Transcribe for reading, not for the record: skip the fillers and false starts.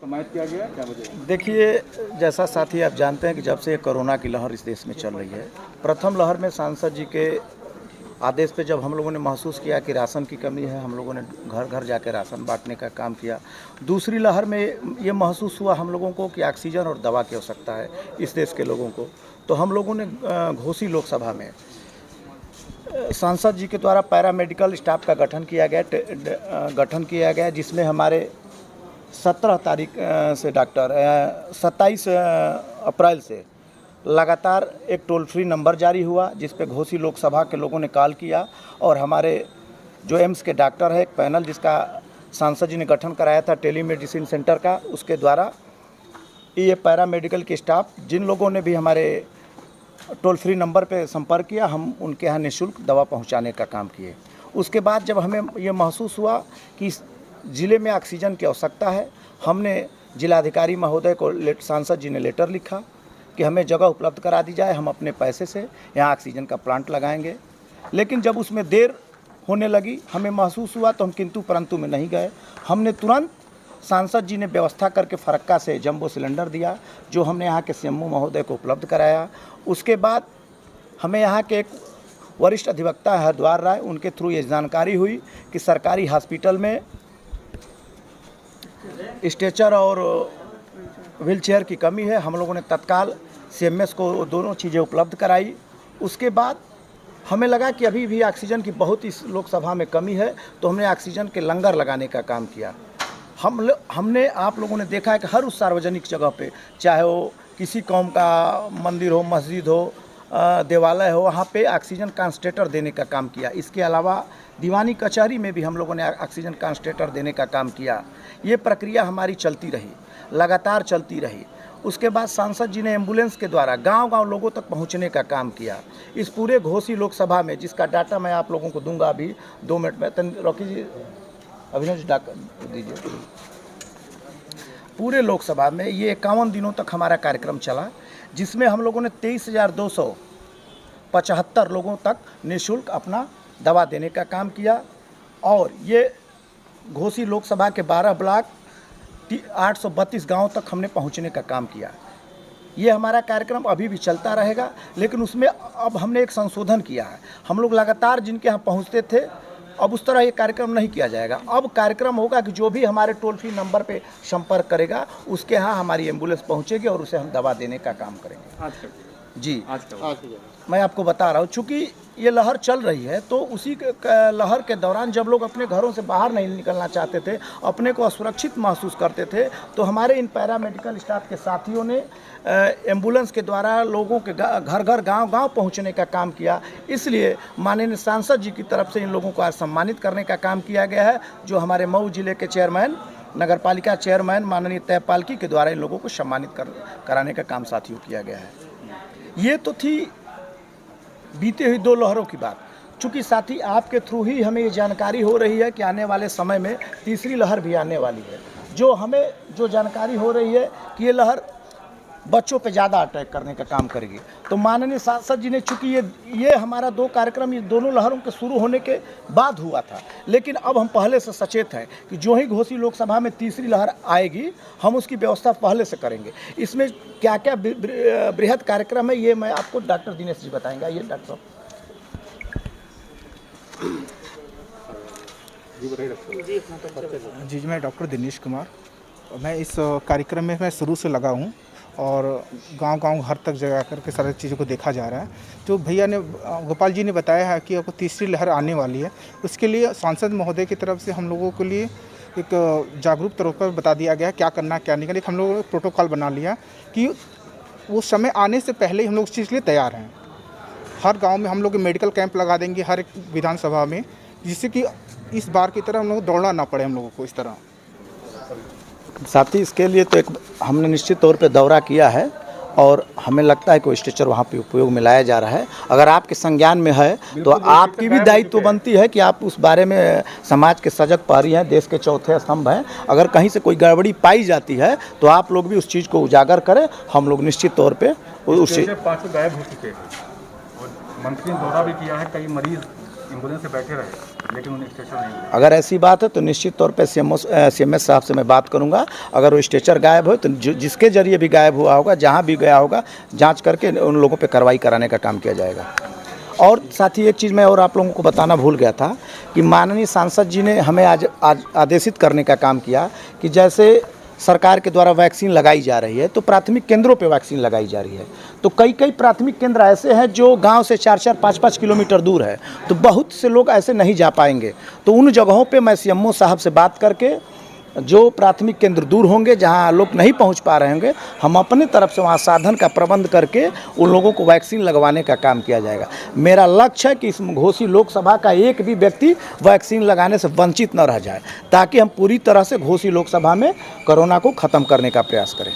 समाप्त किया गया क्या वजह? देखिए, जैसा साथी आप जानते हैं कि जब से कोरोना की लहर इस देश में चल रही है, प्रथम लहर में सांसद जी के आदेश पे जब हम लोगों ने महसूस किया कि राशन की कमी है, हम लोगों ने घर घर जाकर राशन बांटने का काम किया। दूसरी लहर में ये महसूस हुआ हम लोगों को कि ऑक्सीजन और दवा की आवश्यकता है इस देश के लोगों को, तो हम लोगों ने घोसी लोकसभा में सांसद जी के द्वारा पैरामेडिकल स्टाफ का गठन किया गया, जिसमें हमारे 17 तारीख से डॉक्टर 27 अप्रैल से लगातार एक टोल फ्री नंबर जारी हुआ, जिस पे घोसी लोकसभा के लोगों ने कॉल किया और हमारे जो एम्स के डॉक्टर है, एक पैनल जिसका सांसद जी ने गठन कराया था टेलीमेडिसिन सेंटर का, उसके द्वारा ये पैरामेडिकल के स्टाफ जिन लोगों ने भी हमारे टोल फ्री नंबर पे संपर्क किया, हम उनके यहाँ निःशुल्क दवा पहुँचाने का काम किए। उसके बाद जब हमें ये महसूस हुआ कि ज़िले में ऑक्सीजन की आवश्यकता है, हमने जिलाधिकारी महोदय को सांसद जी ने लेटर लिखा कि हमें जगह उपलब्ध करा दी जाए, हम अपने पैसे से यहाँ ऑक्सीजन का प्लांट लगाएंगे। लेकिन जब उसमें देर होने लगी, हमें महसूस हुआ तो हम किंतु परंतु में नहीं गए। हमने तुरंत सांसद जी ने व्यवस्था करके फरक्का से जंबो सिलेंडर दिया, जो हमने यहाँ के सीएमओ महोदय को उपलब्ध कराया। उसके बाद हमें यहाँ के एक वरिष्ठ अधिवक्ता हरद्वार राय, उनके थ्रू ये जानकारी हुई कि सरकारी हॉस्पिटल में स्ट्रेचर और व्हीलचेयर की कमी है। हम लोगों ने तत्काल सीएमएस को दोनों चीज़ें उपलब्ध कराई। उसके बाद हमें लगा कि अभी भी ऑक्सीजन की बहुत इस लोकसभा में कमी है, तो हमने ऑक्सीजन के लंगर लगाने का काम किया। हमने आप लोगों ने देखा है कि हर उस सार्वजनिक जगह पे, चाहे वो किसी कौम का मंदिर हो, मस्जिद हो, देवालय हो, वहाँ पे ऑक्सीजन कंसंट्रेटर देने का काम किया। इसके अलावा दीवानी कचहरी में भी हम लोगों ने ऑक्सीजन कंसंट्रेटर देने का काम किया। ये प्रक्रिया हमारी चलती रही, लगातार चलती रही। उसके बाद सांसद जी ने एम्बुलेंस के द्वारा गांव-गांव लोगों तक पहुंचने का काम किया। इस पूरे घोसी लोकसभा में, जिसका डाटा मैं आप लोगों को दूंगा अभी 2 मिनट में, रॉकी जी अभिनव जी डाटा दीजिए। पूरे लोकसभा में ये 51 दिनों तक हमारा कार्यक्रम चला, जिसमें हम लोगों ने 23,275 लोगों तक निःशुल्क अपना दवा देने का काम किया। और ये घोसी लोकसभा के 12 ब्लॉक 832 गांव तक हमने पहुंचने का काम किया। ये हमारा कार्यक्रम अभी भी चलता रहेगा, लेकिन उसमें अब हमने एक संशोधन किया है। हम लोग लगातार जिनके यहाँ पहुंचते थे, अब उस तरह ये कार्यक्रम नहीं किया जाएगा। अब कार्यक्रम होगा कि जो भी हमारे टोल फ्री नंबर पे संपर्क करेगा, उसके यहाँ हमारी एम्बुलेंस पहुँचेगी और उसे हम दवा देने का काम करेंगे। जी, मैं आपको बता रहा हूँ, चूँकि ये लहर चल रही है, तो उसी लहर के दौरान जब लोग अपने घरों से बाहर नहीं निकलना चाहते थे, अपने को असुरक्षित महसूस करते थे, तो हमारे इन पैरामेडिकल स्टाफ के साथियों ने एम्बुलेंस के द्वारा लोगों के घर घर गांव-गांव पहुंचने का काम किया। इसलिए माननीय सांसद जी की तरफ से इन लोगों को आज सम्मानित करने का काम किया गया है, जो हमारे मऊ जिले के चेयरमैन, नगरपालिका चेयरमैन माननीय तयपालकी के द्वारा इन लोगों को सम्मानित कराने का काम साथियों किया गया है। ये तो थी बीते हुई 2 लहरों की बात। चूँकि साथी आपके थ्रू ही हमें ये जानकारी हो रही है कि आने वाले समय में तीसरी लहर भी आने वाली है। जो जानकारी हो रही है कि ये लहर बच्चों पे ज़्यादा अटैक करने का काम करेगी। तो माननीय सांसद जी ने, चूँकि ये हमारा 2 कार्यक्रम ये दोनों लहरों के शुरू होने के बाद हुआ था, लेकिन अब हम पहले से सचेत हैं कि जो ही घोसी लोकसभा में तीसरी लहर आएगी, हम उसकी व्यवस्था पहले से करेंगे। इसमें क्या क्या बृहद कार्यक्रम है, ये मैं आपको डॉक्टर दिनेश जी बताएंगे। ये डॉक्टर साहब। जी, मैं डॉक्टर दिनेश कुमार, मैं इस कार्यक्रम में मैं शुरू से लगा हूँ और गांव-गांव हर तक जा करके सारी चीज़ों को देखा जा रहा है। जो भैया ने, गोपाल जी ने बताया है कि अब तीसरी लहर आने वाली है, उसके लिए सांसद महोदय की तरफ से हम लोगों के लिए एक जागरूक तौर पर बता दिया गया क्या करना क्या नहीं करना। हम लोगों ने प्रोटोकॉल बना लिया कि वो समय आने से पहले ही हम लोग उस चीज़ के लिए तैयार हैं। हर गाँव में हम लोग मेडिकल कैंप लगा देंगे, हर एक विधानसभा में, जिससे कि इस बार की तरह हम लोग दौड़ना ना पड़े हम लोगों को इस तरह। साथी, इसके लिए तो एक हमने निश्चित तौर पे दौरा किया है और हमें लगता है कि स्ट्रेचर वहाँ पे उपयोग में लाया जा रहा है। अगर आपके संज्ञान में है तो आपकी भी दायित्व बनती है कि आप उस बारे में समाज के सजग प्रहरी हैं, देश के चौथे स्तंभ हैं। अगर कहीं से कोई गड़बड़ी पाई जाती है तो आप लोग भी उस चीज़ को उजागर करें। हम लोग निश्चित तौर पर उस गायब हो चुके हैं और मंत्री ने दौरा भी किया है, कई मरीज एम्बुलेंस से बैठे रहे। लेकिन उन्हें स्टेचर नहीं मिला। अगर ऐसी बात है तो निश्चित तौर पे CMS साहब से मैं बात करूंगा। अगर वो स्ट्रेचर गायब हो तो जिसके जरिए भी गायब हुआ होगा, जहां भी गया होगा, जांच करके उन लोगों पे कार्रवाई कराने का काम किया जाएगा। और साथ ही एक चीज़ मैं और आप लोगों को बताना भूल गया था कि माननीय सांसद जी ने हमें आज आदेशित करने का काम किया कि जैसे सरकार के द्वारा वैक्सीन लगाई जा रही है तो प्राथमिक केंद्रों पे वैक्सीन लगाई जा रही है। तो कई प्राथमिक केंद्र ऐसे हैं जो गांव से 4-4, 5-5 किलोमीटर दूर है, तो बहुत से लोग ऐसे नहीं जा पाएंगे। तो उन जगहों पे मैं CMO साहब से बात करके जो प्राथमिक केंद्र दूर होंगे, जहां लोग नहीं पहुंच पा रहे होंगे, हम अपनी तरफ से वहां साधन का प्रबंध करके उन लोगों को वैक्सीन लगवाने का काम किया जाएगा। मेरा लक्ष्य है कि इस घोसी लोकसभा का एक भी व्यक्ति वैक्सीन लगाने से वंचित न रह जाए, ताकि हम पूरी तरह से घोसी लोकसभा में कोरोना को ख़त्म करने का प्रयास करें।